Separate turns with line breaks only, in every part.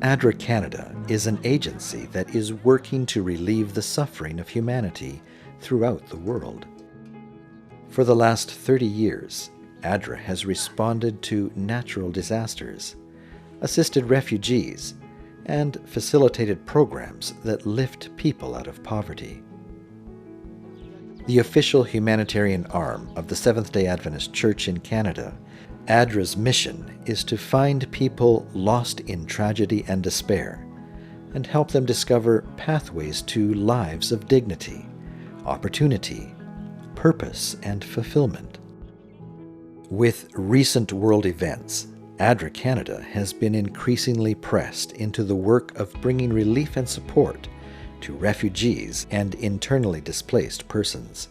ADRA Canada is an agency that is working to relieve the suffering of humanity throughout the world. For the last 30 years, ADRA has responded to natural disasters, assisted refugees, and facilitated programs that lift people out of poverty. The official humanitarian arm of the Seventh-day Adventist Church in Canada, ADRA's mission is to find people lost in tragedy and despair and help them discover pathways to lives of dignity, opportunity, purpose, and fulfillment. With recent world events, ADRA Canada has been increasingly pressed into the work of bringing relief and support to refugees and internally displaced persons.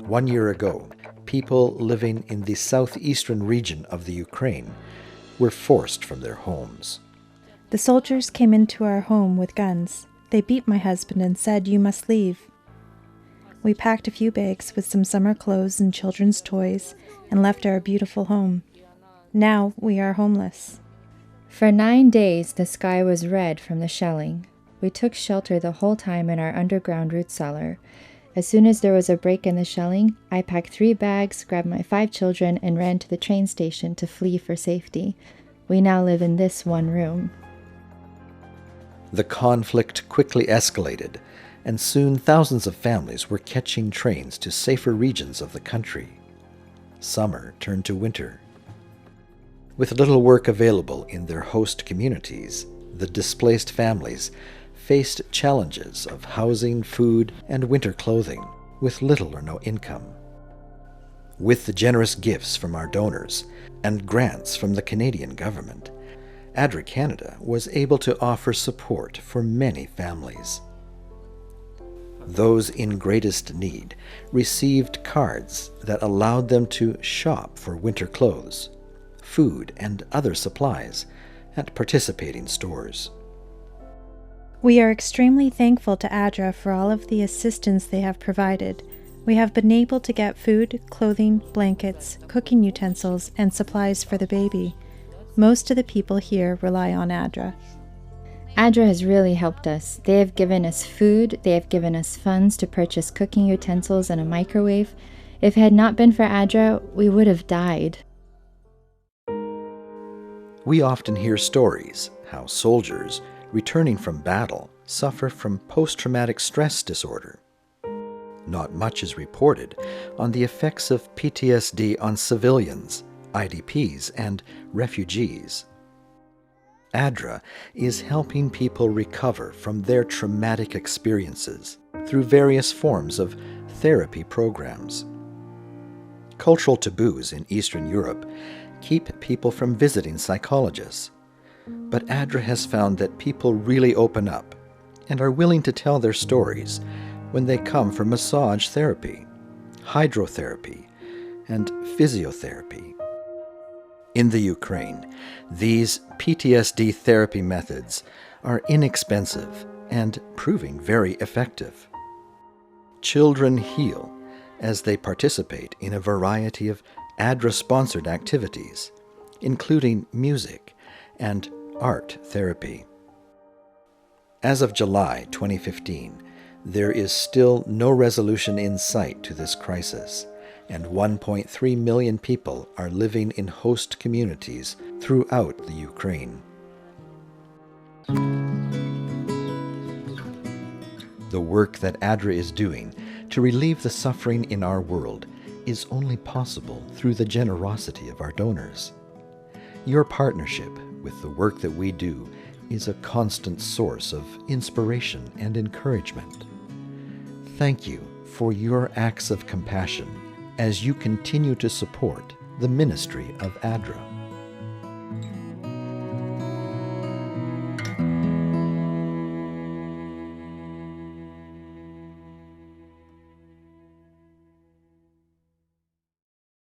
1 year ago, people living in the southeastern region of the Ukraine were forced from their homes.
The soldiers came into our home with guns. They beat my husband and said, "You must leave." We packed a few bags with some summer clothes and children's toys and left our beautiful home. Now we are homeless.
For 9 days, the sky was red from the shelling. We took shelter the whole time in our underground root cellar. As soon as there was a break in the shelling, I packed 3 bags, grabbed my 5 children, and ran to the train station to flee for safety. We now live in this one room.
The conflict quickly escalated, and soon thousands of families were catching trains to safer regions of the country. Summer turned to winter. With little work available in their host communities, the displaced families faced challenges of housing, food, and winter clothing, with little or no income. With the generous gifts from our donors and grants from the Canadian government, ADRA Canada was able to offer support for many families. Those in greatest need received cards that allowed them to shop for winter clothes, food, and other supplies at participating stores.
We are extremely thankful to ADRA for all of the assistance they have provided. We have been able to get food, clothing, blankets, cooking utensils, and supplies for the baby. Most of the people here rely on ADRA.
ADRA has really helped us. They have given us food, they have given us funds to purchase cooking utensils and a microwave. If it had not been for ADRA, we would have died.
We often hear stories how soldiers returning from battle suffer from post-traumatic stress disorder. Not much is reported on the effects of PTSD on civilians, IDPs, and refugees. ADRA is helping people recover from their traumatic experiences through various forms of therapy programs. Cultural taboos in Eastern Europe keep people from visiting psychologists, but ADRA has found that people really open up and are willing to tell their stories when they come for massage therapy, hydrotherapy, and physiotherapy. In the Ukraine, these PTSD therapy methods are inexpensive and proving very effective. Children heal as they participate in a variety of ADRA-sponsored activities, including music and art therapy. As of July 2015, there is still no resolution in sight to this crisis, and 1.3 million people are living in host communities throughout the Ukraine. The work that ADRA is doing to relieve the suffering in our world is only possible through the generosity of our donors. Your partnership with the work that we do is a constant source of inspiration and encouragement. Thank you for your acts of compassion as you continue to support the ministry of ADRA.